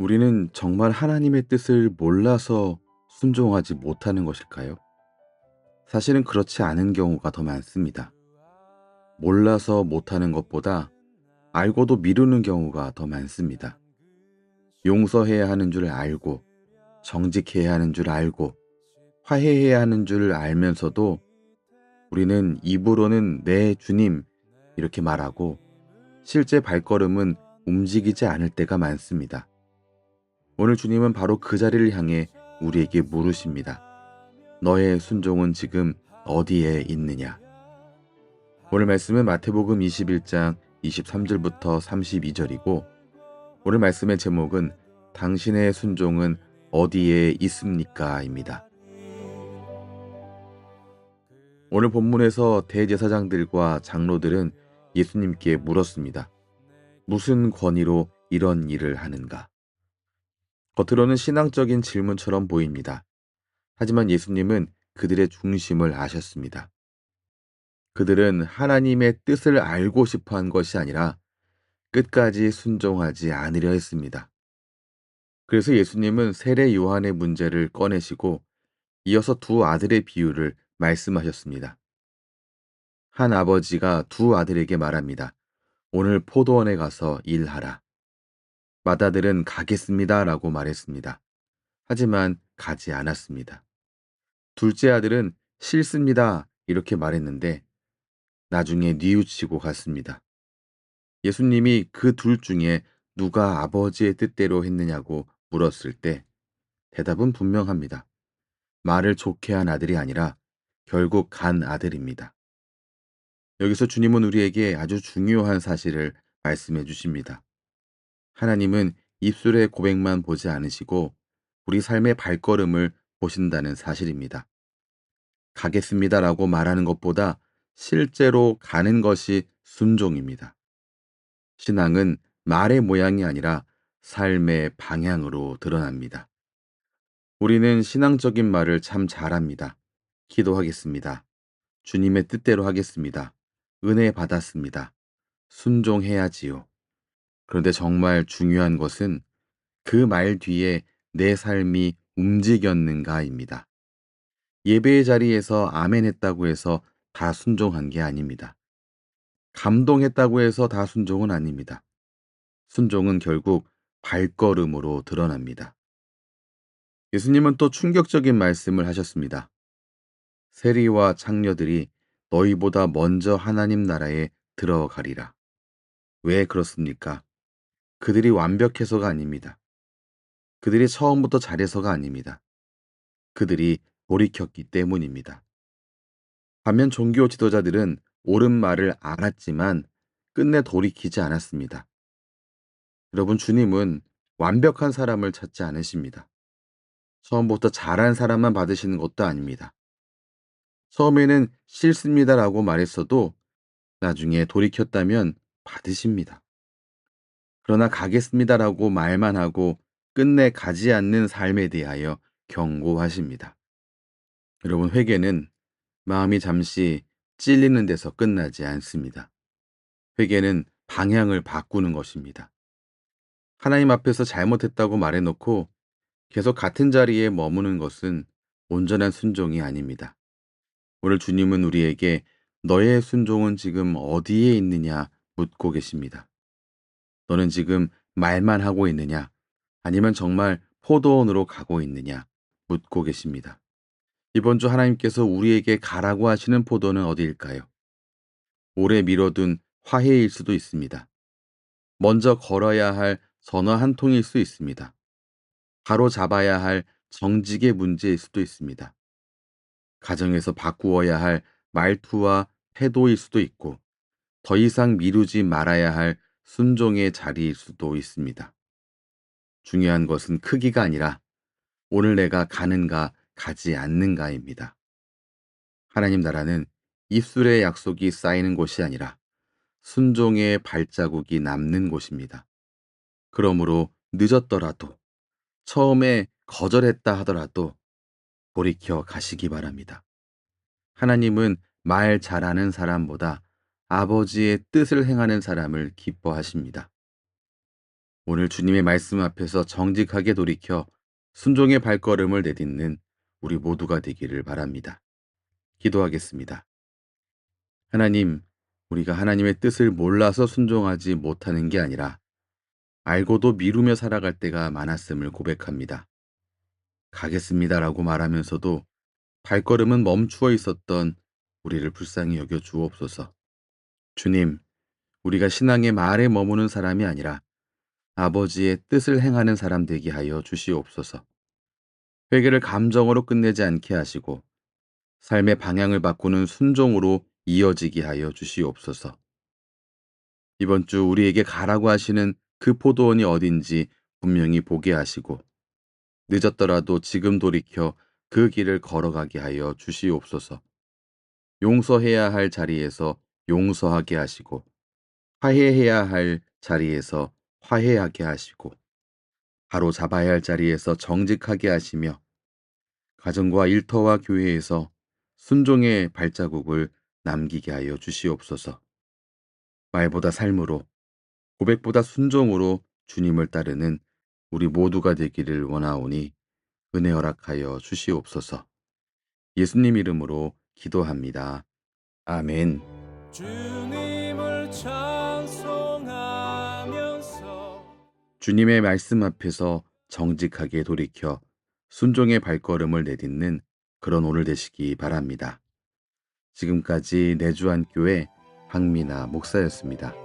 우리는 정말 하나님의 뜻을 몰라서 순종하지 못하는 것일까요? 사실은 그렇지 않은 경우가 더 많습니다. 몰라서 못하는 것보다 알고도 미루는 경우가 더 많습니다. 용서해야 하는 줄 알고, 정직해야 하는 줄 알고, 화해해야 하는 줄 알면서도 우리는 입으로는 네, 주님, 이렇게 말하고 실제 발걸음은 움직이지 않을 때가 많습니다. 오늘 주님은 바로 그 자리를 향해 우리에게 물으십니다. 너의 순종은 지금 어디에 있느냐? 오늘 말씀은 마태복음 21장 23절부터 32절이고, 오늘 말씀의 제목은 당신의 순종은 어디에 있습니까? 입니다. 오늘 본문에서 대제사장들과 장로들은 예수님께 물었습니다. 무슨 권위로 이런 일을 하는가? 겉으로는 신앙적인 질문처럼 보입니다. 하지만 예수님은 그들의 중심을 아셨습니다. 그들은 하나님의 뜻을 알고 싶어 한 것이 아니라 끝까지 순종하지 않으려 했습니다. 그래서 예수님은 세례 요한의 문제를 꺼내시고 이어서 두 아들의 비유를 말씀하셨습니다. 한 아버지가 두 아들에게 말합니다. 오늘 포도원에 가서 일하라. 맏아들은 가겠습니다 라고 말했습니다. 하지만 가지 않았습니다. 둘째 아들은 싫습니다 이렇게 말했는데 나중에 뉘우치고 갔습니다. 예수님이 그 둘 중에 누가 아버지의 뜻대로 했느냐고 물었을 때 대답은 분명합니다. 말을 좋게 한 아들이 아니라 결국 간 아들입니다. 여기서 주님은 우리에게 아주 중요한 사실을 말씀해 주십니다. 하나님은 입술의 고백만 보지 않으시고 우리 삶의 발걸음을 보신다는 사실입니다. 가겠습니다라고 말하는 것보다 실제로 가는 것이 순종입니다. 신앙은 말의 모양이 아니라 삶의 방향으로 드러납니다. 우리는 신앙적인 말을 참 잘합니다. 기도하겠습니다. 주님의 뜻대로 하겠습니다. 은혜 받았습니다. 순종해야지요. 그런데 정말 중요한 것은 그 말 뒤에 내 삶이 움직였는가입니다. 예배의 자리에서 아멘 했다고 해서 다 순종한 게 아닙니다. 감동했다고 해서 다 순종은 아닙니다. 순종은 결국 발걸음으로 드러납니다. 예수님은 또 충격적인 말씀을 하셨습니다. 세리와 창녀들이 너희보다 먼저 하나님 나라에 들어가리라. 왜 그렇습니까? 그들이 완벽해서가 아닙니다. 그들이 처음부터 잘해서가 아닙니다. 그들이 돌이켰기 때문입니다. 반면 종교 지도자들은 옳은 말을 알았지만 끝내 돌이키지 않았습니다. 여러분, 주님은 완벽한 사람을 찾지 않으십니다. 처음부터 잘한 사람만 받으시는 것도 아닙니다. 처음에는 싫습니다라고 말했어도 나중에 돌이켰다면 받으십니다. 그러나 가겠습니다라고 말만 하고 끝내 가지 않는 삶에 대하여 경고하십니다. 여러분, 회개는 마음이 잠시 찔리는 데서 끝나지 않습니다. 회개는 방향을 바꾸는 것입니다. 하나님 앞에서 잘못했다고 말해놓고 계속 같은 자리에 머무는 것은 온전한 순종이 아닙니다. 오늘 주님은 우리에게 너의 순종은 지금 어디에 있느냐 묻고 계십니다. 너는 지금 말만 하고 있느냐? 아니면 정말 포도원으로 가고 있느냐? 묻고 계십니다. 이번 주 하나님께서 우리에게 가라고 하시는 포도는 어디일까요? 오래 미뤄둔 화해일 수도 있습니다. 먼저 걸어야 할 전화 한 통일 수 있습니다. 바로 잡아야 할 정직의 문제일 수도 있습니다. 가정에서 바꾸어야 할 말투와 태도일 수도 있고, 더 이상 미루지 말아야 할 순종의 자리일 수도 있습니다. 중요한 것은 크기가 아니라 오늘 내가 가는가 가지 않는가입니다. 하나님 나라는 입술의 약속이 쌓이는 곳이 아니라 순종의 발자국이 남는 곳입니다. 그러므로 늦었더라도, 처음에 거절했다 하더라도 돌이켜 가시기 바랍니다. 하나님은 말 잘하는 사람보다 아버지의 뜻을 행하는 사람을 기뻐하십니다. 오늘 주님의 말씀 앞에서 정직하게 돌이켜 순종의 발걸음을 내딛는 우리 모두가 되기를 바랍니다. 기도하겠습니다. 하나님, 우리가 하나님의 뜻을 몰라서 순종하지 못하는 게 아니라 알고도 미루며 살아갈 때가 많았음을 고백합니다. 가겠습니다라고 말하면서도 발걸음은 멈추어 있었던 우리를 불쌍히 여겨 주옵소서. 주님, 우리가 신앙의 말에 머무는 사람이 아니라 아버지의 뜻을 행하는 사람 되게 하여 주시옵소서. 회개를 감정으로 끝내지 않게 하시고 삶의 방향을 바꾸는 순종으로 이어지게 하여 주시옵소서. 이번 주 우리에게 가라고 하시는 그 포도원이 어딘지 분명히 보게 하시고 늦었더라도 지금 돌이켜 그 길을 걸어가게 하여 주시옵소서. 용서해야 할 자리에서 용서하게 하시고 화해해야 할 자리에서 화해하게 하시고 바로 잡아야 할 자리에서 정직하게 하시며 가정과 일터와 교회에서 순종의 발자국을 남기게 하여 주시옵소서. 말보다 삶으로, 고백보다 순종으로 주님을 따르는 우리 모두가 되기를 원하오니 은혜 허락하여 주시옵소서. 예수님 이름으로 기도합니다. 아멘. 주님을 찬송하면서 주님의 말씀 앞에서 정직하게 돌이켜 순종의 발걸음을 내딛는 그런 오늘 되시기 바랍니다. 지금까지 내주한 교회 박미나 목사였습니다.